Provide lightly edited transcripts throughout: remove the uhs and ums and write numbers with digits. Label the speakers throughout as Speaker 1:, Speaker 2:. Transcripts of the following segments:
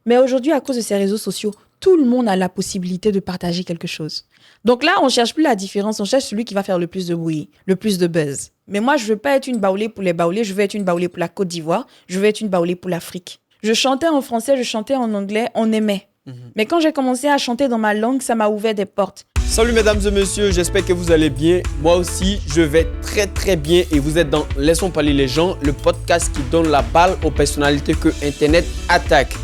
Speaker 1: Mais aujourd'hui, à cause de ces réseaux sociaux, tout le monde a la possibilité de partager quelque chose. Donc là, on ne cherche plus la différence, on cherche celui qui va faire le plus de bruit, le plus de buzz. Mais moi, je ne veux pas être une baoulée pour les baoulés, je veux être une baoulée pour la Côte d'Ivoire, je veux être une baoulée pour l'Afrique. Je chantais en français, je chantais en anglais, on aimait. Mais quand j'ai commencé à chanter dans ma langue, ça m'a ouvert des portes.
Speaker 2: Salut mesdames et messieurs, j'espère que vous allez bien. Moi aussi, je vais très très bien et vous êtes dans Laissons parler les gens, le podcast qui donne la balle aux personnalités que Internet attaque.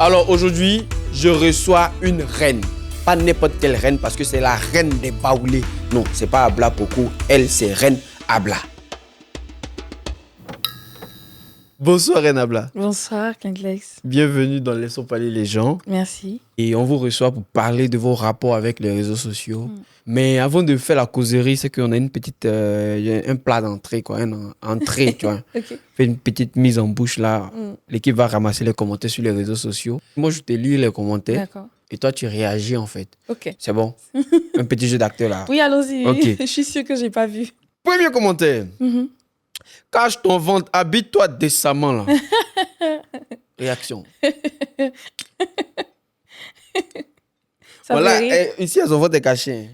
Speaker 2: Alors aujourd'hui, je reçois une reine. Pas n'importe quelle reine parce que c'est la reine des baoulés. Non, c'est pas Abla Poko, elle c'est Reine Abla. Bonsoir Reine Abla.
Speaker 1: Bonsoir, Kinglex.
Speaker 2: Bienvenue dans Laissons parler les gens.
Speaker 1: Merci.
Speaker 2: Et on vous reçoit pour parler de vos rapports avec les réseaux sociaux. Mais avant de faire la causerie, c'est qu'on a une petite, un plat d'entrée, quoi, une entrée, tu vois.
Speaker 1: Ok.
Speaker 2: Fait une petite mise en bouche là. L'équipe va ramasser les commentaires sur les réseaux sociaux. Moi, je te lis les commentaires.
Speaker 1: D'accord.
Speaker 2: Et toi, tu réagis en fait.
Speaker 1: Ok.
Speaker 2: C'est bon? Un petit jeu d'acteur là.
Speaker 1: Oui, allons-y.
Speaker 2: Ok.
Speaker 1: Je suis sûre que j'ai pas vu.
Speaker 2: Premier commentaire. Cache ton ventre, habille-toi décemment là. Réaction.
Speaker 1: Ça
Speaker 2: Voilà,
Speaker 1: fait rire.
Speaker 2: ici, elles ont ventre caché.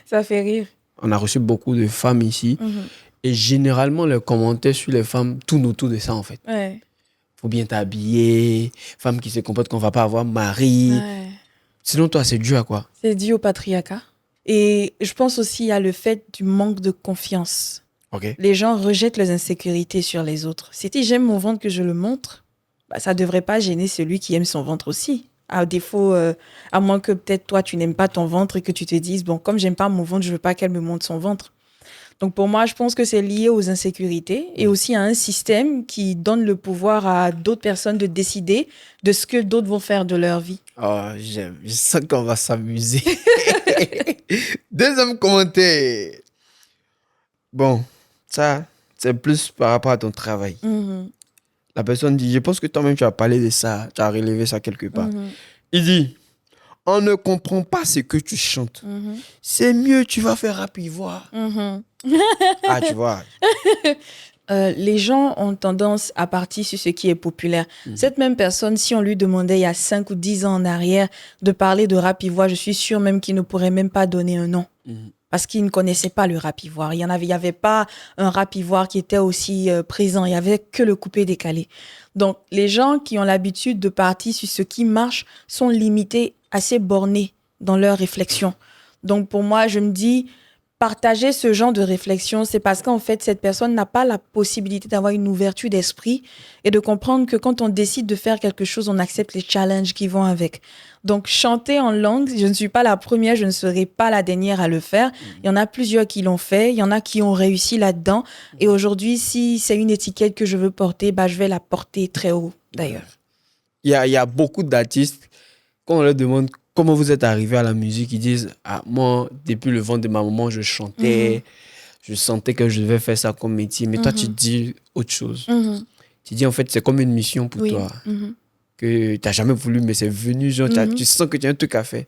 Speaker 1: Ça fait rire.
Speaker 2: On a reçu beaucoup de femmes ici. Et généralement, les commentaires sur les femmes tournent autour de ça, en fait.
Speaker 1: Ouais.
Speaker 2: Faut bien t'habiller. Femme qui se comporte qu'on va pas avoir mari.
Speaker 1: Ouais.
Speaker 2: Sinon, toi, c'est dû à quoi?
Speaker 1: C'est dû au patriarcat. Et je pense aussi à le fait du manque de confiance.
Speaker 2: Ok.
Speaker 1: Les gens rejettent les insécurités sur les autres. Si j'aime mon ventre que je le montre, bah, ça ne devrait pas gêner celui qui aime son ventre aussi. À défaut, à moins que peut-être toi, tu n'aimes pas ton ventre et que tu te dises, bon, comme j'aime pas mon ventre, je veux pas qu'elle me montre son ventre. Donc pour moi, je pense que c'est lié aux insécurités et aussi à un système qui donne le pouvoir à d'autres personnes de décider de ce que d'autres vont faire de leur vie.
Speaker 2: Oh, j'aime. Je sens qu'on va s'amuser. Deuxième commentaire. Bon, ça, c'est plus par rapport à ton travail. La personne dit, je pense que toi-même, tu as parlé de ça. Tu as relevé ça quelque part. Il dit, on ne comprend pas ce que tu chantes. C'est mieux, tu vas faire rap ivoire. Ah, tu vois.
Speaker 1: Les gens ont tendance à partir sur ce qui est populaire. Cette même personne, si on lui demandait il y a 5 ou 10 ans en arrière de parler de rap ivoire, je suis sûre même qu'il ne pourrait même pas donner un nom. Parce qu'il ne connaissait pas le rap ivoire. Il y avait pas un rap ivoire qui était aussi présent. Il y avait que le coupé décalé. Donc, les gens qui ont l'habitude de partir sur ce qui marche sont limités, assez bornés dans leur réflexion. Donc, pour moi, je me dis, partager ce genre de réflexion, c'est parce qu'en fait, cette personne n'a pas la possibilité d'avoir une ouverture d'esprit et de comprendre que quand on décide de faire quelque chose, on accepte les challenges qui vont avec. Donc, chanter en langue, je ne suis pas la première, je ne serai pas la dernière à le faire. Il y en a plusieurs qui l'ont fait, il y en a qui ont réussi là-dedans. Et aujourd'hui, si c'est une étiquette que je veux porter, bah, je vais la porter très haut, d'ailleurs.
Speaker 2: Il y a beaucoup d'artistes, quand on leur demande comment vous êtes arrivé à la musique, ils disent, ah, moi, depuis le ventre de ma maman, je chantais, je sentais que je devais faire ça comme métier. Mais toi, tu dis autre chose. Tu dis, en fait, c'est comme une mission pour toi. Que tu n'as jamais voulu, mais c'est venu, genre, tu sens que tu as un truc à faire.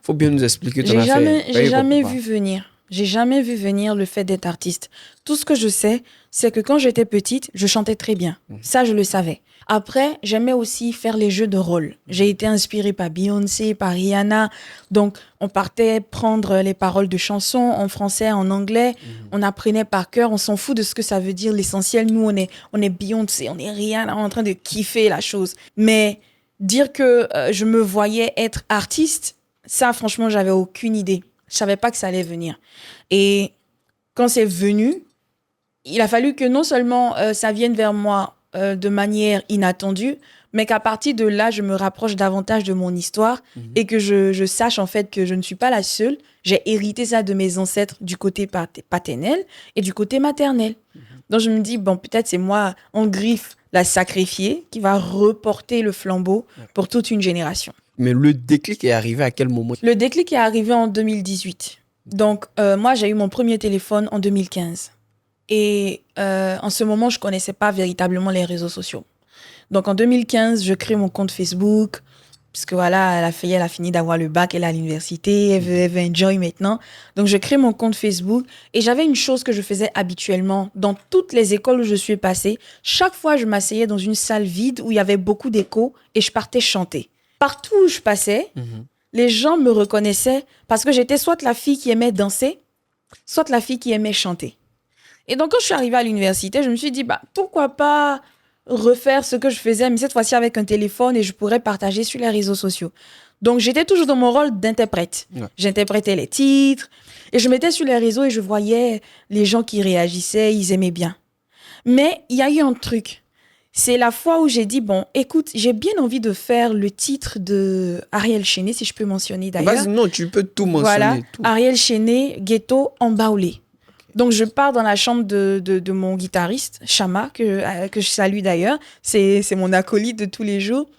Speaker 2: Faut bien nous expliquer ton affaire.
Speaker 1: J'ai jamais vu venir. J'ai jamais vu venir le fait d'être artiste. Tout ce que je sais, c'est que quand j'étais petite, je chantais très bien. Ça, je le savais. Après, j'aimais aussi faire les jeux de rôle. J'ai été inspirée par Beyoncé, par Rihanna. Donc, on partait prendre les paroles de chansons en français, en anglais. On apprenait par cœur. On s'en fout de ce que ça veut dire. L'essentiel, nous, on est Beyoncé, on est Rihanna, on est en train de kiffer la chose. Mais dire que je me voyais être artiste, ça, franchement, j'avais aucune idée. Je savais pas que ça allait venir. Et quand c'est venu, il a fallu que non seulement ça vienne vers moi de manière inattendue, mais qu'à partir de là, je me rapproche davantage de mon histoire et que je sache en fait que je ne suis pas la seule. J'ai hérité ça de mes ancêtres du côté paternel et du côté maternel. Donc je me dis, bon, peut-être c'est moi en griffe, la sacrifiée, qui va reporter le flambeau pour toute une génération.
Speaker 2: Mais le déclic est arrivé à quel moment?
Speaker 1: Le déclic est arrivé en 2018. Donc, moi, j'ai eu mon premier téléphone en 2015. Et en ce moment, je ne connaissais pas véritablement les réseaux sociaux. Donc, en 2015, je crée mon compte Facebook. Parce que voilà, elle a fini d'avoir le bac, elle est à l'université, elle veut enjoy maintenant. Donc, je crée mon compte Facebook. Et j'avais une chose que je faisais habituellement dans toutes les écoles où je suis passée. Chaque fois, je m'asseyais dans une salle vide où il y avait beaucoup d'écho et je partais chanter. Partout où je passais, les gens me reconnaissaient parce que j'étais soit la fille qui aimait danser, soit la fille qui aimait chanter. Et donc, quand je suis arrivée à l'université, je me suis dit, pourquoi pas refaire ce que je faisais, mais cette fois-ci avec un téléphone et je pourrais partager sur les réseaux sociaux. Donc, j'étais toujours dans mon rôle d'interprète. Ouais. J'interprétais les titres et je mettais sur les réseaux et je voyais les gens qui réagissaient, ils aimaient bien. Mais il y a eu un truc. C'est la fois où j'ai dit, écoute, j'ai bien envie de faire le titre de Ariel Chéné, si je peux mentionner d'ailleurs.
Speaker 2: Vas-y, non, tu peux tout mentionner.
Speaker 1: Voilà,
Speaker 2: tout.
Speaker 1: Ariel Chéné, Ghetto, Embaoulé. Donc, je pars dans la chambre de mon guitariste, Chama, que je salue d'ailleurs. C'est mon acolyte de tous les jours.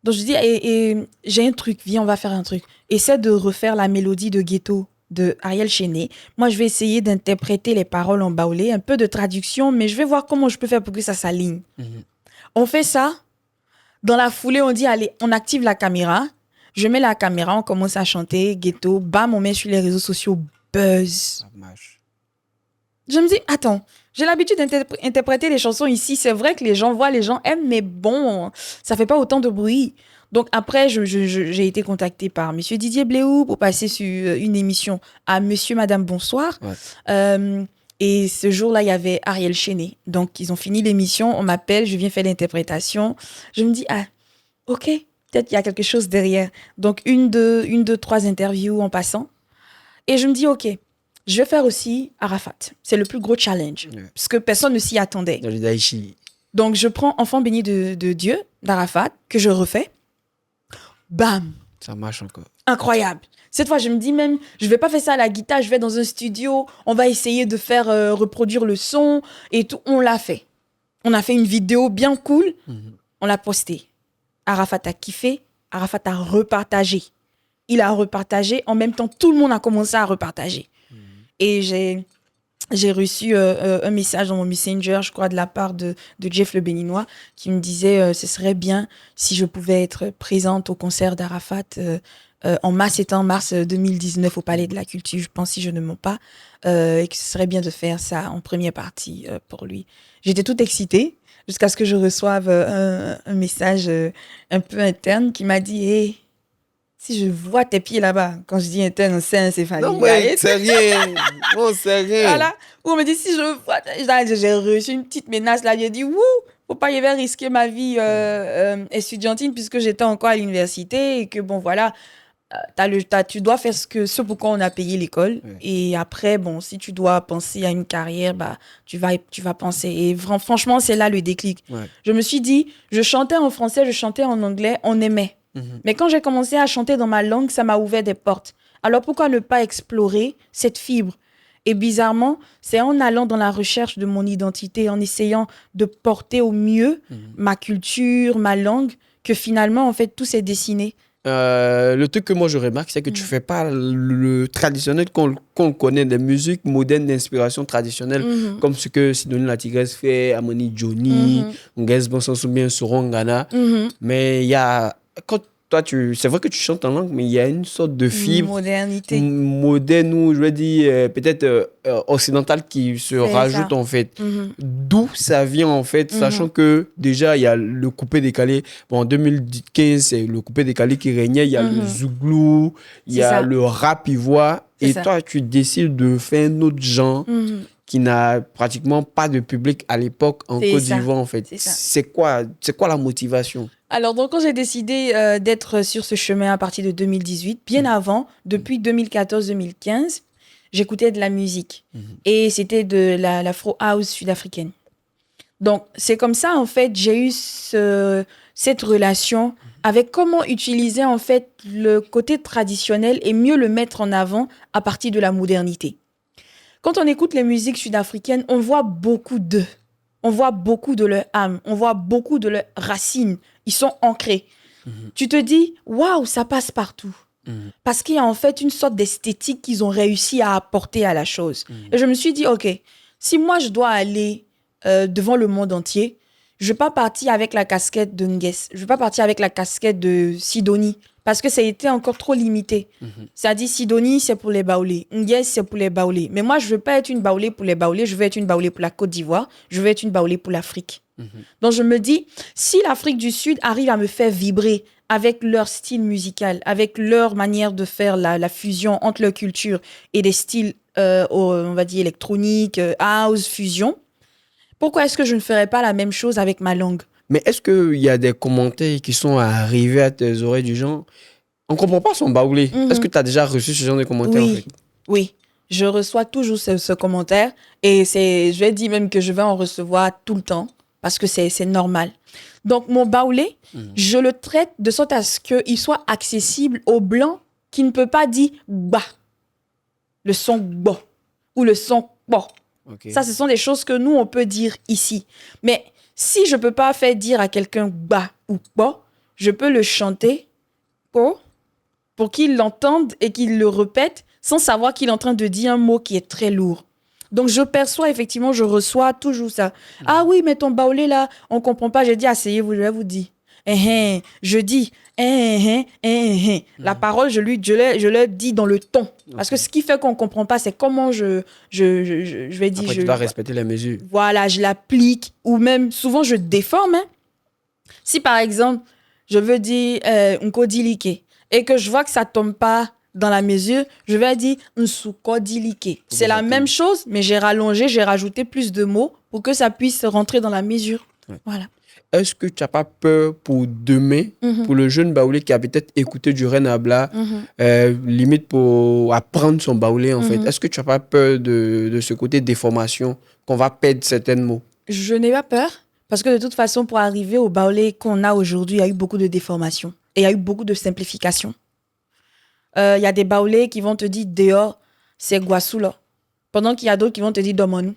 Speaker 1: Donc, je dis, et j'ai un truc, viens, on va faire un truc. Essaie de refaire la mélodie de Ghetto de Ariel Chéné. Moi, je vais essayer d'interpréter les paroles en baoulé, un peu de traduction, mais je vais voir comment je peux faire pour que ça s'aligne. On fait ça. Dans la foulée, on dit, allez, on active la caméra. Je mets la caméra, on commence à chanter Ghetto. Bam, on met sur les réseaux sociaux, buzz. Je me dis, attends, j'ai l'habitude d'interpréter les chansons ici. C'est vrai que les gens voient, les gens aiment, mais ça fait pas autant de bruit. Donc après, j'ai été contactée par Monsieur Didier Bléou pour passer sur une émission à Monsieur, Madame, Bonsoir. Ouais. Et ce jour-là, il y avait Ariel Chéné. Donc, ils ont fini l'émission, on m'appelle, je viens faire l'interprétation. Je me dis, ok, peut-être qu'il y a quelque chose derrière. Donc, une, deux, 3 interviews en passant. Et je me dis, ok, je vais faire aussi Arafat. C'est le plus gros challenge. Ouais. Parce que personne ne s'y attendait. Donc, je prends Enfant béni de Dieu, d'Arafat, que je refais. Bam!
Speaker 2: Ça marche encore.
Speaker 1: Incroyable. Cette fois, je me dis même, je vais pas faire ça à la guitare, je vais dans un studio, on va essayer de faire reproduire le son et tout. On l'a fait. On a fait une vidéo bien cool. On l'a postée. Arafat a kiffé. Arafat a repartagé. Il a repartagé. En même temps, tout le monde a commencé à repartager. Et j'ai reçu un message dans mon Messenger, je crois, de la part de Jeff le Béninois, qui me disait ce serait bien si je pouvais être présente au concert d'Arafat en mars 2019 au Palais de la Culture, je pense, si je ne mens pas, et que ce serait bien de faire ça en première partie pour lui. J'étais toute excitée jusqu'à ce que je reçoive un message un peu interne qui m'a dit « Hey, si je vois tes pieds là-bas, quand je dis interne, c'est encéphalique. »
Speaker 2: Non, mais c'est rien. Non, c'est rien.
Speaker 1: Voilà. Ou on me dit, si je vois... J'ai reçu une petite menace là. J'ai dit, faut pas y avoir risqué ma vie estudiantine puisque j'étais encore à l'université et que voilà, tu dois faire ce pourquoi on a payé l'école. Ouais. Et après, si tu dois penser à une carrière, tu vas penser. Et franchement, c'est là le déclic. Ouais. Je me suis dit, je chantais en français, je chantais en anglais, on aimait. Mais quand j'ai commencé à chanter dans ma langue, ça m'a ouvert des portes. Alors pourquoi ne pas explorer cette fibre? Et bizarrement, c'est en allant dans la recherche de mon identité, en essayant de porter au mieux ma culture, ma langue, que finalement, en fait, tout s'est dessiné.
Speaker 2: Le truc que moi je remarque, c'est que tu fais pas le traditionnel qu'on connaît, des musiques modernes d'inspiration traditionnelle, comme ce que Sidonie La Tigresse fait, Amani Johnny, Nguez Bonsansou Sorongana. Mais il y a... Quand toi, c'est vrai que tu chantes en langue, mais il y a une sorte de fibre moderne ou je vais dire peut-être occidentale qui se rajoute ça. En fait. D'où ça vient en fait, sachant que déjà il y a le coupé-décalé. En 2015, c'est le coupé-décalé qui régnait. Il y a le zouglou, il y a le rap ivoire. Et toi, tu décides de faire un autre genre qui n'a pratiquement pas de public à l'époque en Côte d'Ivoire en fait. C'est quoi la motivation?
Speaker 1: Alors, donc, quand j'ai décidé d'être sur ce chemin à partir de 2018, bien avant, depuis 2014-2015, j'écoutais de la musique. Et c'était de l'afro house sud-africaine. Donc, c'est comme ça, en fait, j'ai eu cette relation avec comment utiliser, en fait, le côté traditionnel et mieux le mettre en avant à partir de la modernité. Quand on écoute les musiques sud-africaines, on voit beaucoup d'eux. On voit beaucoup de leur âme, on voit beaucoup de leurs racines. Ils sont ancrés. Tu te dis, waouh, ça passe partout. Parce qu'il y a en fait une sorte d'esthétique qu'ils ont réussi à apporter à la chose. Et je me suis dit, ok, si moi je dois aller devant le monde entier, je ne vais pas partir avec la casquette de Nguès. Je ne vais pas partir avec la casquette de Sidonie. Parce que ça a été encore trop limité. Ça dit Sidonie, c'est pour les Baoulés. Nguès, c'est pour les Baoulés. Mais moi, je ne veux pas être une Baoulée pour les Baoulés. Je veux être une Baoulée pour la Côte d'Ivoire. Je veux être une Baoulée pour l'Afrique. Donc, je me dis, si l'Afrique du Sud arrive à me faire vibrer avec leur style musical, avec leur manière de faire la fusion entre leur culture et des styles, on va dire, électroniques, house, fusion, pourquoi est-ce que je ne ferais pas la même chose avec ma langue?
Speaker 2: Mais est-ce qu'il y a des commentaires qui sont arrivés à tes oreilles du genre on ne comprend pas son baoulé? Est-ce que tu as déjà reçu ce genre de commentaires?
Speaker 1: Oui,
Speaker 2: en fait?
Speaker 1: oui. Je reçois toujours ce commentaire et je vais dire même que je vais en recevoir tout le temps parce que c'est normal. Donc, mon baoulé, je le traite de sorte à ce qu'il soit accessible aux blancs qui ne peut pas dire « bah », le son « bo » ou le son « bo ».
Speaker 2: Okay.
Speaker 1: Ça, ce sont des choses que nous, on peut dire ici. Mais si je ne peux pas faire dire à quelqu'un « bah » ou « bo », je peux le chanter « po » pour qu'il l'entende et qu'il le répète sans savoir qu'il est en train de dire un mot qui est très lourd. Donc, je perçois, effectivement, je reçois toujours ça. Ah oui, mais ton baoulé, là, on ne comprend pas. J'ai dit, asseyez-vous, je vais vous dire. Je dis, La parole, je le dis dans le ton. Parce que ce qui fait qu'on ne comprend pas, c'est comment je vais dire.
Speaker 2: Après, tu dois respecter les mesures.
Speaker 1: Voilà, je l'applique. Ou même, souvent, je déforme. Si, par exemple, je veux dire Nkodilike et que je vois que ça ne tombe pas dans la mesure, je vais dire Nsukodilike. C'est la même chose, mais j'ai rallongé, j'ai rajouté plus de mots pour que ça puisse rentrer dans la mesure. Ouais. Voilà.
Speaker 2: Est-ce que tu n'as pas peur pour demain, pour le jeune baoulé qui a peut-être écouté du Renabla, limite pour apprendre son baoulé en fait? Est-ce que tu n'as pas peur de ce côté déformation, qu'on va perdre certains mots?
Speaker 1: Je n'ai pas peur, parce que de toute façon, pour arriver au baoulé qu'on a aujourd'hui, il y a eu beaucoup de déformations et il y a eu beaucoup de simplifications. Il y a des baoulés qui vont te dire dehors, c'est Guassoula. Pendant qu'il y a d'autres qui vont te dire Domonou.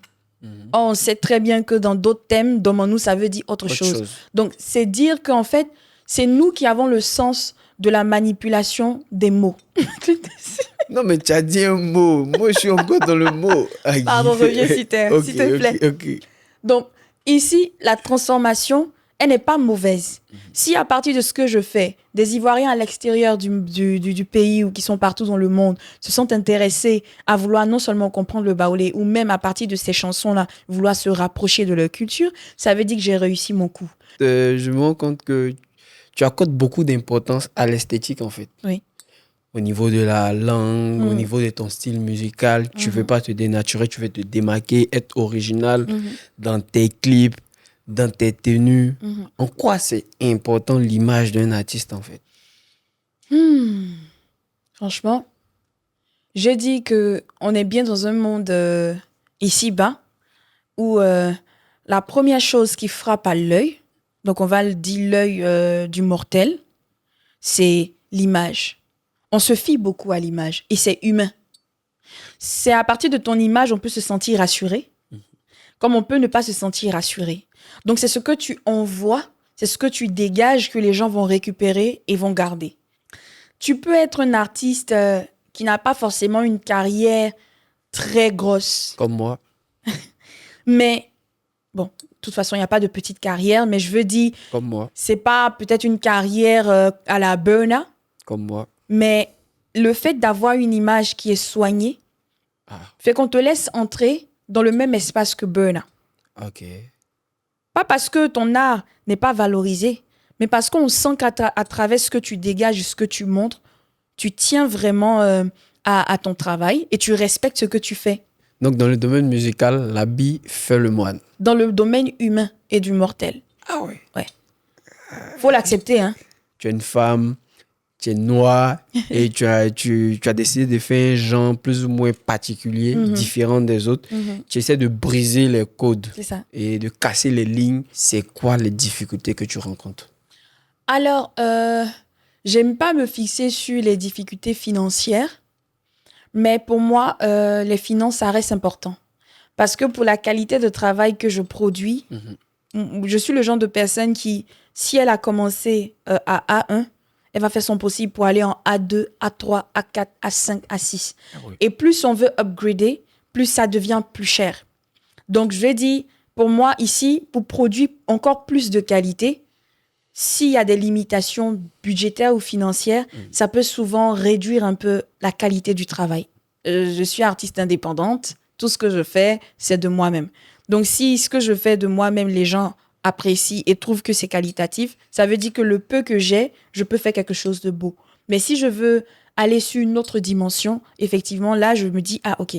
Speaker 1: On sait très bien que dans d'autres thèmes, Domonou, ça veut dire autre chose. Donc, c'est dire qu'en fait, c'est nous qui avons le sens de la manipulation des mots.
Speaker 2: Non, mais tu as dit un mot. Moi, je suis encore dans le mot.
Speaker 1: Pardon, reviens s'il te plaît.
Speaker 2: Okay.
Speaker 1: Donc, ici, la transformation, elle n'est pas mauvaise. Si à partir de ce que je fais, des Ivoiriens à l'extérieur du pays ou qui sont partout dans le monde se sont intéressés à vouloir non seulement comprendre le baoulé ou même à partir de ces chansons-là, vouloir se rapprocher de leur culture, ça veut dire que j'ai réussi mon coup.
Speaker 2: Je me rends compte que tu accordes beaucoup d'importance à l'esthétique en fait.
Speaker 1: Oui.
Speaker 2: Au niveau de la langue, au niveau de ton style musical, tu ne veux pas te dénaturer, tu veux te démarquer, être original dans tes clips, dans tes tenues. En quoi c'est important l'image d'un artiste en fait?
Speaker 1: Franchement, je dis qu'on est bien dans un monde ici-bas où la première chose qui frappe à l'œil, donc on va le dire l'œil du mortel, c'est l'image. On se fie beaucoup à l'image et c'est humain. C'est à partir de ton image, on peut se sentir rassuré, comme on peut ne pas se sentir rassuré. Donc, c'est ce que tu envoies, c'est ce que tu dégages que les gens vont récupérer et vont garder. Tu peux être un artiste qui n'a pas forcément une carrière très grosse.
Speaker 2: Comme moi.
Speaker 1: Mais, bon, de toute façon, il n'y a pas de petite carrière, mais je veux dire...
Speaker 2: Comme moi.
Speaker 1: C'est pas peut-être une carrière à la Burna.
Speaker 2: Comme moi.
Speaker 1: Mais le fait d'avoir une image qui est soignée fait qu'on te laisse entrer dans le même espace que Burna.
Speaker 2: Ok.
Speaker 1: Pas parce que ton art n'est pas valorisé, mais parce qu'on sent qu'à travers ce que tu dégages, ce que tu montres, tu tiens vraiment à ton travail et tu respectes ce que tu fais.
Speaker 2: Donc, dans le domaine musical, l'habit fait le moine.
Speaker 1: Dans le domaine humain et du mortel.
Speaker 2: Ah ouais?
Speaker 1: Ouais. Faut l'accepter, hein.
Speaker 2: Tu es une femme, tu es noire et tu as décidé de faire un genre plus ou moins particulier, différent des autres. Tu essaies de briser les codes.
Speaker 1: C'est ça.
Speaker 2: Et de casser les lignes. C'est quoi les difficultés que tu rencontres?
Speaker 1: Alors, j'aime pas me fixer sur les difficultés financières, mais pour moi, les finances, ça reste important. Parce que pour la qualité de travail que je produis, je suis le genre de personne qui, si elle a commencé à A1, elle va faire son possible pour aller en A2, A3, A4, A5, A6. Ah oui. Et plus on veut upgrader, plus ça devient plus cher. Donc, je vais dire, pour moi, ici, pour produire encore plus de qualité, s'il y a des limitations budgétaires ou financières, ça peut souvent réduire un peu la qualité du travail. Je suis artiste indépendante. Tout ce que je fais, c'est de moi-même. Donc, si ce que je fais de moi-même, les gens apprécient et trouvent que c'est qualitatif, ça veut dire que le peu que j'ai, je peux faire quelque chose de beau. Mais si je veux aller sur une autre dimension, effectivement, là, je me dis, ah, OK,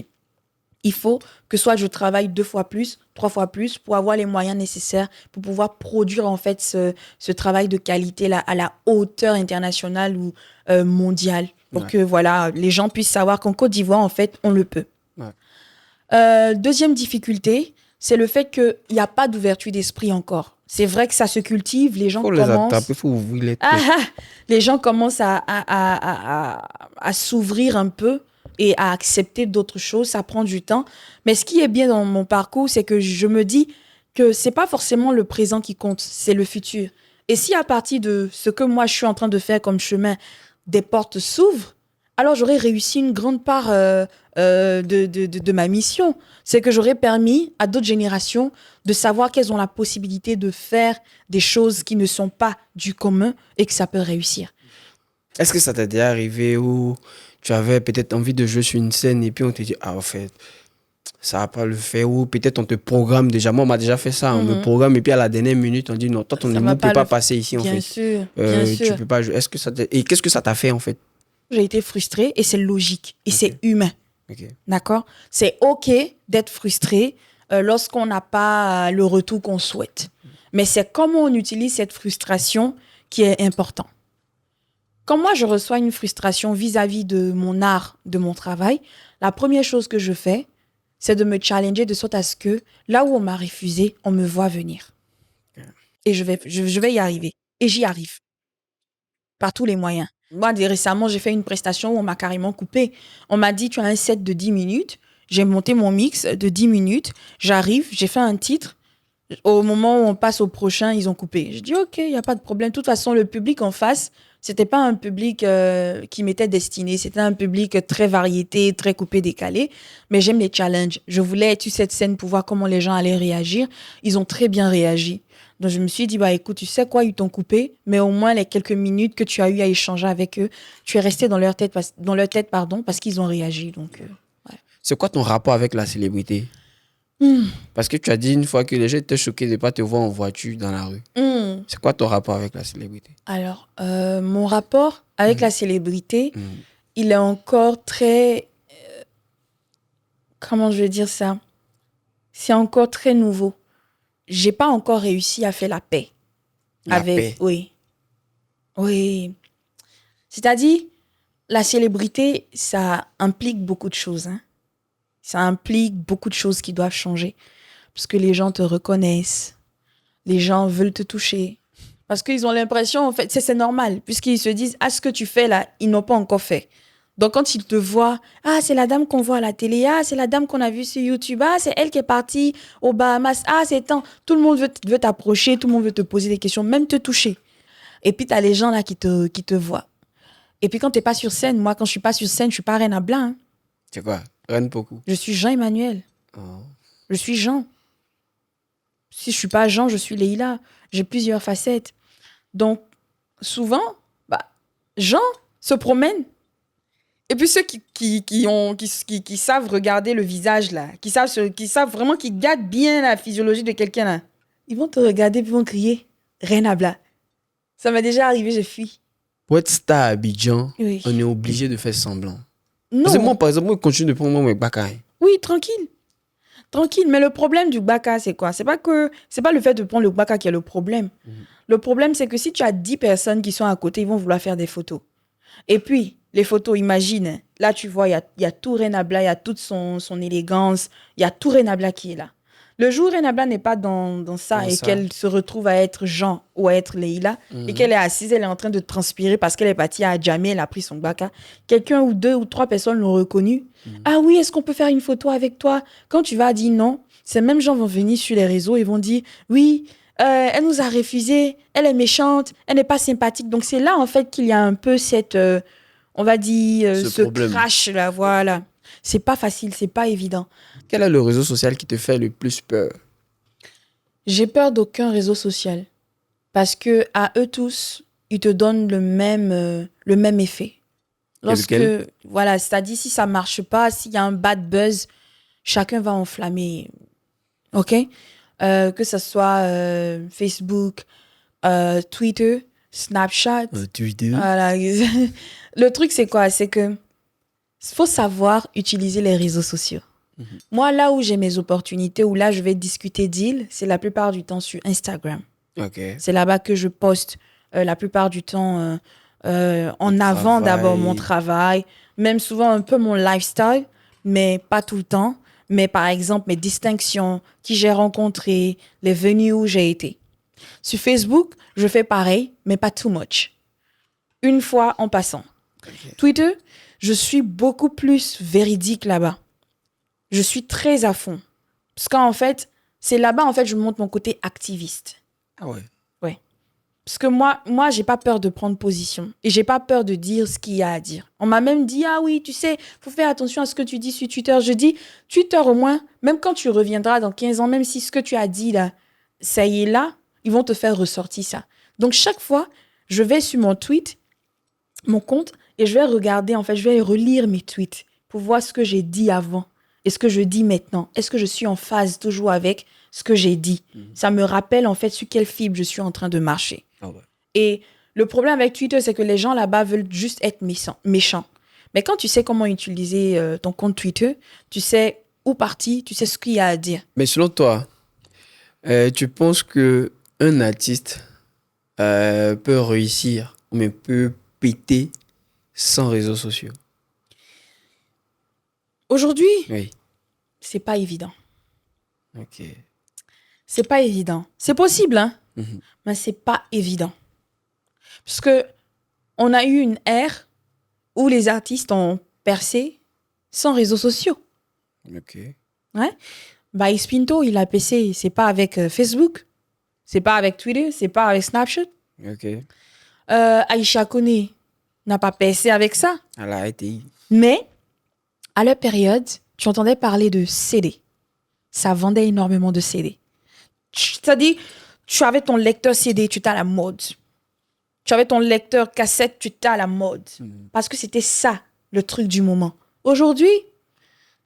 Speaker 1: il faut que soit je travaille 2 fois plus, 3 fois plus pour avoir les moyens nécessaires pour pouvoir produire en fait ce travail de qualité là à la hauteur internationale ou mondiale pour que voilà, les gens puissent savoir qu'en Côte d'Ivoire, en fait, on le peut. Deuxième difficulté, c'est le fait qu'il n'y a pas d'ouverture d'esprit encore. C'est vrai que ça se cultive, les gens commencent...
Speaker 2: faut ouvrir les
Speaker 1: les gens commencent à s'ouvrir un peu et à accepter d'autres choses, ça prend du temps. Mais ce qui est bien dans mon parcours, c'est que je me dis que c'est pas forcément le présent qui compte, c'est le futur. Et si à partir de ce que moi je suis en train de faire comme chemin, des portes s'ouvrent, alors j'aurais réussi une grande part de ma mission. C'est que j'aurais permis à d'autres générations de savoir qu'elles ont la possibilité de faire des choses qui ne sont pas du commun et que ça peut réussir.
Speaker 2: Est-ce que ça t'est déjà arrivé où tu avais peut-être envie de jouer sur une scène et puis on te dit, ah, en fait, ça va pas le faire, ou peut-être on te programme déjà. Moi, on m'a déjà fait ça, on me programme et puis à la dernière minute, on dit, non, toi, ton numéro ne peut pas passer ici, en fait.
Speaker 1: Bien sûr, bien sûr.
Speaker 2: Tu peux pas jouer. Est-ce que ça et qu'est-ce que ça t'a fait, en fait?
Speaker 1: J'ai été frustrée et c'est logique et c'est humain.
Speaker 2: Okay.
Speaker 1: D'accord? C'est OK d'être frustré lorsqu'on n'a pas le retour qu'on souhaite. Mais c'est comment on utilise cette frustration qui est important. Quand moi, je reçois une frustration vis-à-vis de mon art, de mon travail, la première chose que je fais, c'est de me challenger de sorte à ce que là où on m'a refusé, on me voit venir. Et je vais y arriver. Et j'y arrive. Par tous les moyens. Moi, récemment, j'ai fait une prestation où on m'a carrément coupé. On m'a dit, tu as un set de 10 minutes. J'ai monté mon mix de 10 minutes. J'arrive, j'ai fait un titre. Au moment où on passe au prochain, ils ont coupé. Je dis, OK, il n'y a pas de problème. De toute façon, le public en face, c'était pas un public qui m'était destiné. C'était un public très variété, très coupé, décalé. Mais j'aime les challenges. Je voulais être sur cette scène pour voir comment les gens allaient réagir. Ils ont très bien réagi. Donc, je me suis dit, bah, écoute, tu sais quoi, ils t'ont coupé, mais au moins les quelques minutes que tu as eu à échanger avec eux, tu es resté dans leur tête, parce qu'ils ont réagi. Donc, ouais.
Speaker 2: C'est quoi ton rapport avec la célébrité? Parce que tu as dit une fois que les gens étaient choqués de ne pas te voir en voiture dans la rue. C'est quoi ton rapport avec la célébrité?
Speaker 1: Alors, mon rapport avec la célébrité, il est encore très... comment je vais dire ça? C'est encore très nouveau. J'ai pas encore réussi à faire la paix.
Speaker 2: La paix?
Speaker 1: Oui. Oui. C'est-à-dire, la célébrité, ça implique beaucoup de choses. Hein. Ça implique beaucoup de choses qui doivent changer. Parce que les gens te reconnaissent. Les gens veulent te toucher. Parce qu'ils ont l'impression, en fait, c'est normal. Puisqu'ils se disent, ah, ce que tu fais là, ils n'ont pas encore fait. Donc, quand ils te voient, ah, c'est la dame qu'on voit à la télé, ah, c'est la dame qu'on a vue sur YouTube, ah, c'est elle qui est partie aux Bahamas, ah, c'est tant. Tout le monde veut t'approcher, tout le monde veut te poser des questions, même te toucher. Et puis, tu as les gens là qui te voient. Et puis, quand tu n'es pas sur scène, moi, quand je ne suis pas sur scène, je ne suis pas Reine à Blanc. Hein.
Speaker 2: C'est quoi? Reine beaucoup.
Speaker 1: Je suis Jean-Emmanuel.
Speaker 2: Oh.
Speaker 1: Je suis Jean. Si je ne suis pas Jean, je suis Leïla. J'ai plusieurs facettes. Donc, souvent, Jean se promène. Et puis ceux qui savent regarder le visage, là, qui savent vraiment, qui gardent bien la physiologie de quelqu'un, là, ils vont te regarder et ils vont crier « Reine à Blanc ». Ça m'est déjà arrivé, je fuis.
Speaker 2: Pour être star à Abidjan,
Speaker 1: oui.
Speaker 2: On est obligé de faire semblant.
Speaker 1: Non.
Speaker 2: Parce que moi, par exemple, moi, je continue de prendre mon Baka.
Speaker 1: Oui, tranquille. Tranquille. Mais le problème du Baka, c'est quoi? C'est pas le fait de prendre le Baka qui est le problème. Le problème, c'est que si tu as 10 personnes qui sont à côté, ils vont vouloir faire des photos. Et puis, les photos, imagine, là, tu vois, il y a tout Reine à Blanc, il y a toute son élégance, il y a tout Reine à Blanc qui est là. Le jour où Reine à Blanc n'est pas dans ça et qu'elle se retrouve à être Jean ou à être Leïla et qu'elle est assise, elle est en train de transpirer parce qu'elle est partie à Djamé, elle a pris son Baka. Quelqu'un ou 2 ou 3 personnes l'ont reconnue. Ah oui, est-ce qu'on peut faire une photo avec toi? Quand tu vas dire non, ces mêmes gens vont venir sur les réseaux et vont dire oui, elle nous a refusé, elle est méchante, elle n'est pas sympathique. Donc c'est là en fait qu'il y a un peu cette, on va dire, ce crash là, voilà. C'est pas facile, c'est pas évident.
Speaker 2: Quel est le réseau social qui te fait le plus peur?
Speaker 1: J'ai peur d'aucun réseau social. Parce que à eux tous, ils te donnent le même effet.
Speaker 2: Lequel?
Speaker 1: Voilà, c'est-à-dire si ça marche pas, s'il y a un bad buzz, chacun va enflammer. OK? Que ce soit Facebook, Twitter, Snapchat.
Speaker 2: Twitter.
Speaker 1: Voilà. Le truc, c'est quoi? C'est que faut savoir utiliser les réseaux sociaux. Moi, là où j'ai mes opportunités, où là, je vais discuter deal, c'est la plupart du temps sur Instagram.
Speaker 2: Ok.
Speaker 1: C'est là-bas que je poste la plupart du temps en avant d'abord mon travail, même souvent un peu mon lifestyle, mais pas tout le temps. Mais par exemple, mes distinctions, qui j'ai rencontré, les venues où j'ai été. Sur Facebook, je fais pareil, mais pas too much. Une fois en passant.
Speaker 2: Ok.
Speaker 1: Twitter, je suis beaucoup plus véridique là-bas. Je suis très à fond. Parce qu'en fait, c'est là-bas, en fait, je montre mon côté activiste.
Speaker 2: Ah ouais.
Speaker 1: Parce que moi, j'ai pas peur de prendre position. Et j'ai pas peur de dire ce qu'il y a à dire. On m'a même dit, ah oui, tu sais, faut faire attention à ce que tu dis sur Twitter. Je dis, Twitter au moins, même quand tu reviendras dans 15 ans, même si ce que tu as dit là, ça y est là, ils vont te faire ressortir ça. Donc chaque fois, je vais sur mon tweet, mon compte, et je vais regarder, en fait, je vais relire mes tweets pour voir ce que j'ai dit avant et ce que je dis maintenant. Est-ce que je suis en phase toujours avec ce que j'ai dit? Ça me rappelle, en fait, sur quelle fibre je suis en train de marcher.
Speaker 2: Ah ouais.
Speaker 1: Et le problème avec Twitter, c'est que les gens là-bas veulent juste être méchants. Mais quand tu sais comment utiliser ton compte Twitter, tu sais où partir, tu sais ce qu'il y a à dire.
Speaker 2: Mais selon toi, tu penses que un artiste peut réussir, mais peut péter sans réseaux sociaux?
Speaker 1: Aujourd'hui,
Speaker 2: Oui.
Speaker 1: c'est pas évident.
Speaker 2: Ok.
Speaker 1: C'est pas évident. C'est possible, hein,
Speaker 2: Mhm.
Speaker 1: mais c'est pas évident. Parce que on a eu une ère où les artistes ont percé sans réseaux sociaux.
Speaker 2: Ok.
Speaker 1: Baïs Pinto, il a percé, c'est pas avec Facebook, c'est pas avec Twitter, c'est pas avec Snapchat.
Speaker 2: Ok.
Speaker 1: Aïcha Koné n'a pas percé avec ça.
Speaker 2: À la RTI.
Speaker 1: Mais, à leur période, tu entendais parler de CD. Ça vendait énormément de CD. C'est-à-dire, tu avais ton lecteur CD, tu étais à la mode. Tu avais ton lecteur cassette, tu étais à la mode. Parce que c'était ça, le truc du moment. Aujourd'hui,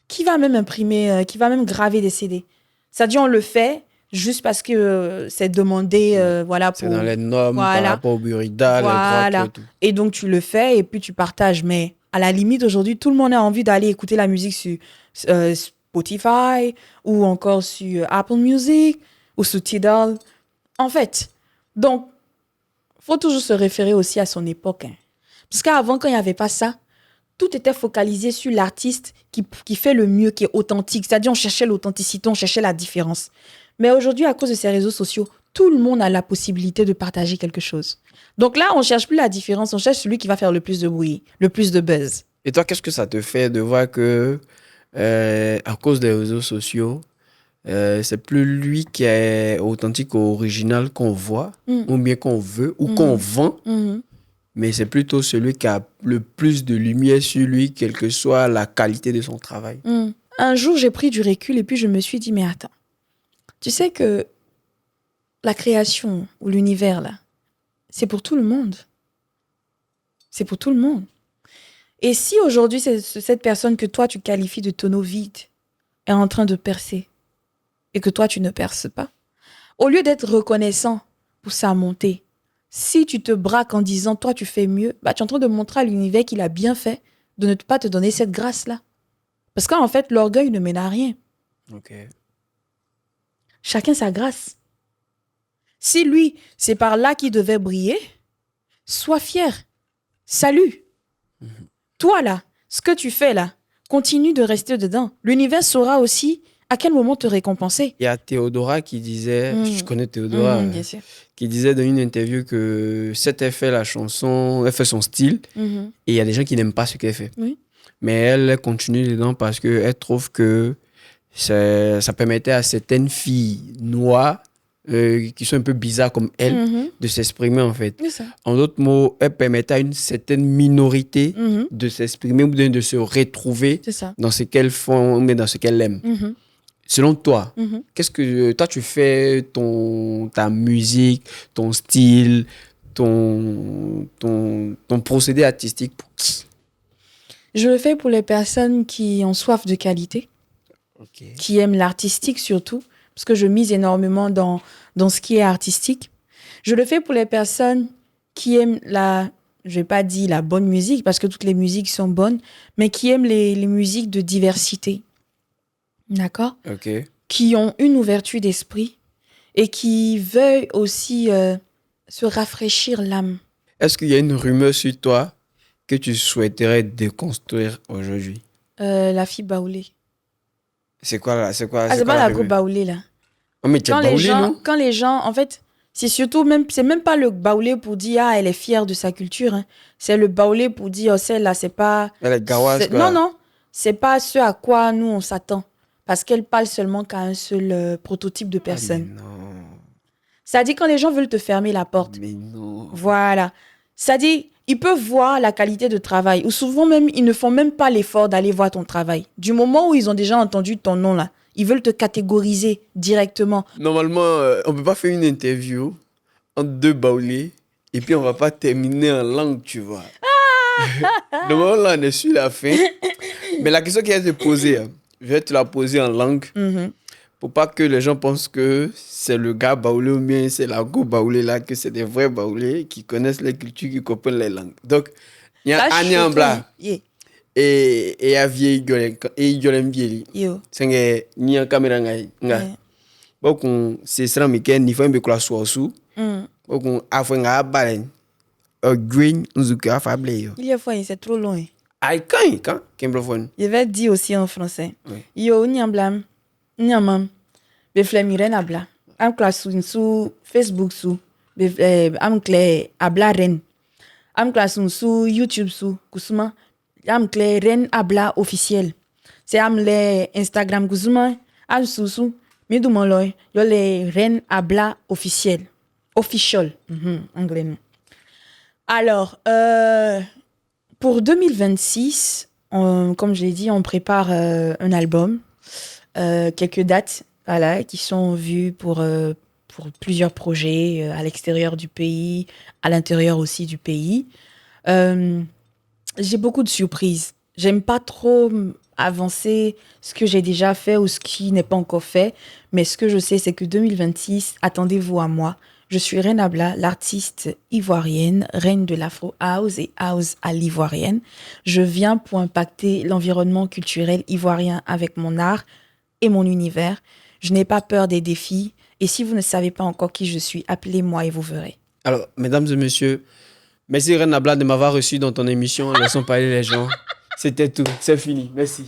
Speaker 1: qui va même imprimer, qui va même graver des CD? C'est-à-dire, on le fait juste parce que c'est demandé, voilà,
Speaker 2: C'est
Speaker 1: pour...
Speaker 2: dans les normes par
Speaker 1: Voilà.
Speaker 2: rapport au Burida, les
Speaker 1: Voilà.
Speaker 2: droits et tout.
Speaker 1: Et donc, tu le fais et puis tu partages. Mais à la limite, aujourd'hui, tout le monde a envie d'aller écouter la musique sur Spotify ou encore sur Apple Music ou sur Tidal. En fait, donc, faut toujours se référer aussi à son époque. Hein. Parce qu'avant, quand il n'y avait pas ça, tout était focalisé sur l'artiste qui fait le mieux, qui est authentique. C'est-à-dire, on cherchait l'authenticité, on cherchait la différence. Mais aujourd'hui, à cause de ces réseaux sociaux, tout le monde a la possibilité de partager quelque chose. Donc là, on ne cherche plus la différence, on cherche celui qui va faire le plus de bruit, le plus de buzz.
Speaker 2: Et toi, qu'est-ce que ça te fait de voir que, à cause des réseaux sociaux, c'est plus lui qui est authentique ou original qu'on voit, ou bien qu'on veut, ou qu'on vend, mais c'est plutôt celui qui a le plus de lumière sur lui, quelle que soit la qualité de son travail.
Speaker 1: Un jour, j'ai pris du recul et puis je me suis dit, mais attends, tu sais que la création ou l'univers, là, c'est pour tout le monde. C'est pour tout le monde. Et si aujourd'hui, c'est cette personne que toi, tu qualifies de tonneau vide est en train de percer et que toi, tu ne perces pas, au lieu d'être reconnaissant pour sa montée, si tu te braques en disant, toi, tu fais mieux, bah, tu es en train de montrer à l'univers qu'il a bien fait de ne pas te donner cette grâce-là. Parce qu'en fait, l'orgueil ne mène à rien.
Speaker 2: Ok.
Speaker 1: Chacun sa grâce. Si lui, c'est par là qu'il devait briller, sois fier. Salut. Toi, là, ce que tu fais, là, continue de rester dedans. L'univers saura aussi à quel moment te récompenser.
Speaker 2: Il y a Théodora qui disait, je connais Théodora,
Speaker 1: Bien sûr.
Speaker 2: qui disait dans une interview que cette elle fait la chanson, elle fait son style, et il y a des gens qui n'aiment pas ce qu'elle fait.
Speaker 1: Oui.
Speaker 2: Mais elle continue dedans parce qu'elle trouve que ça permettait à certaines filles noires qui sont un peu bizarres comme elle de s'exprimer en fait.
Speaker 1: C'est ça.
Speaker 2: En d'autres mots, elle permettait à une certaine minorité de s'exprimer ou bien de se retrouver
Speaker 1: C'est ça.
Speaker 2: dans ce qu'elles font mais dans ce qu'elles aiment. selon toi, qu'est-ce que toi tu fais ta musique, ton style, ton procédé artistique pour qui?
Speaker 1: Je le fais pour les personnes qui ont soif de qualité, qui aiment l'artistique surtout, parce que je mise énormément dans ce qui est artistique. Je le fais pour les personnes qui aiment je vais pas dire la bonne musique, parce que toutes les musiques sont bonnes, mais qui aiment les musiques de diversité. D'accord? Qui ont une ouverture d'esprit et qui veulent aussi se rafraîchir l'âme.
Speaker 2: Est-ce qu'il y a une rumeur sur toi que tu souhaiterais déconstruire aujourd'hui?
Speaker 1: La fille baoulée.
Speaker 2: C'est quoi
Speaker 1: c'est pas la go baoulée, là.
Speaker 2: Oh, mais tu es baoulée, non?
Speaker 1: Quand les gens, en fait, c'est même pas le baoulé pour dire, elle est fière de sa culture. Hein. C'est le baoulé pour dire, celle-là, c'est pas...
Speaker 2: Elle est gawasse, quoi.
Speaker 1: Non, c'est pas ce à quoi nous, on s'attend. Parce qu'elle parle seulement qu'à un seul prototype de personne.
Speaker 2: Mais non.
Speaker 1: Ça dit quand les gens veulent te fermer la porte.
Speaker 2: Mais non.
Speaker 1: Voilà. Ça dit, ils peuvent voir la qualité de travail. Ou souvent même, ils ne font même pas l'effort d'aller voir ton travail. Du moment où ils ont déjà entendu ton nom là, ils veulent te catégoriser directement.
Speaker 2: Normalement, on peut pas faire une interview entre deux baoulés et puis on va pas terminer en langue, tu vois. Normalement, là, on est sur la fin. Mais la question qui est de poser, je vais te la poser en langue pour pas que les gens pensent que c'est le gars baoulé ou bien c'est la go baoulé là, que c'est des vrais baoulés qui connaissent les cultures, qui comprennent les langues. Donc, il y a Annie en blanc. Et a vieille golem vieille. C'est ni en caméra ngai. Donc c'est ça mais ken ni faut me kula so so. Donc afin nga balen. Green nzuka fable yo.
Speaker 1: Il y a fois c'est trop long.
Speaker 2: Ai quand kemblophone.
Speaker 1: Je vais dire aussi en français. Yo ni en blanc. Ni en mam. Be flemiren abla. Am classe sur Facebook sous. Am clé abla ren. Am classe sur YouTube sous kusuma. Am clé ren abla officiel. C'est am le Instagram kusuma am sous mi du mon loy yo le ren abla officiel. Official anglais non. Alors pour 2026 comme je l'ai dit on prépare un album quelques dates voilà qui sont vues pour plusieurs projets à l'extérieur du pays, à l'intérieur aussi du pays. J'ai beaucoup de surprises. J'aime pas trop avancer ce que j'ai déjà fait ou ce qui n'est pas encore fait. Mais ce que je sais, c'est que 2026, attendez-vous à moi. Je suis Reine Abla, l'artiste ivoirienne, reine de l'Afro House et House à l'ivoirienne. Je viens pour impacter l'environnement culturel ivoirien avec mon art et mon univers. Je n'ai pas peur des défis. Et si vous ne savez pas encore qui je suis, appelez-moi et vous verrez.
Speaker 2: Alors, mesdames et messieurs, merci Reine Abla de m'avoir reçu dans ton émission. Laissons parler les gens. C'était tout. C'est fini. Merci.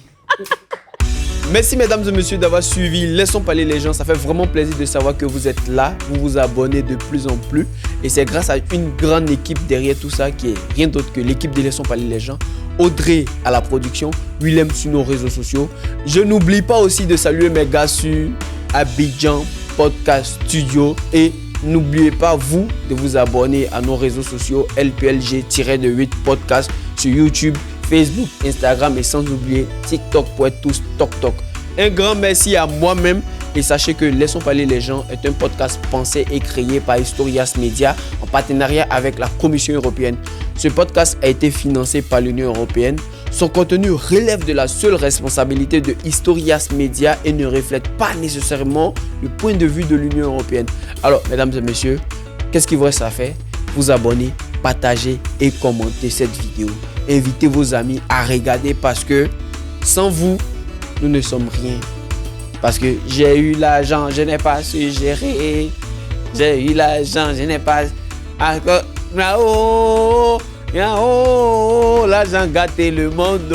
Speaker 2: Merci mesdames et messieurs d'avoir suivi Laissons parler les gens. Ça fait vraiment plaisir de savoir que vous êtes là. Vous vous abonnez de plus en plus. Et c'est grâce à une grande équipe derrière tout ça qui est rien d'autre que l'équipe de Laissons parler les gens. Audrey à la production, Willem sur nos réseaux sociaux. Je n'oublie pas aussi de saluer mes gars sur Abidjan Podcast Studio et n'oubliez pas, vous, de vous abonner à nos réseaux sociaux LPLG-8 Podcast sur YouTube, Facebook, Instagram et sans oublier TikTok pour être tous toc. Un grand merci à moi-même et sachez que Laissons parler les gens est un podcast pensé et créé par Historias Media en partenariat avec la Commission européenne. Ce podcast a été financé par l'Union européenne. Son contenu relève de la seule responsabilité de Historias Media et ne reflète pas nécessairement le point de vue de l'Union européenne. Alors, mesdames et messieurs, qu'est-ce qu'il vous reste à faire? Vous abonner, partager et commenter cette vidéo. Invitez vos amis à regarder parce que sans vous, nous ne sommes rien. Parce que j'ai eu l'argent, je n'ai pas su gérer. J'ai eu l'argent, je n'ai pas... L'argent gâté le monde.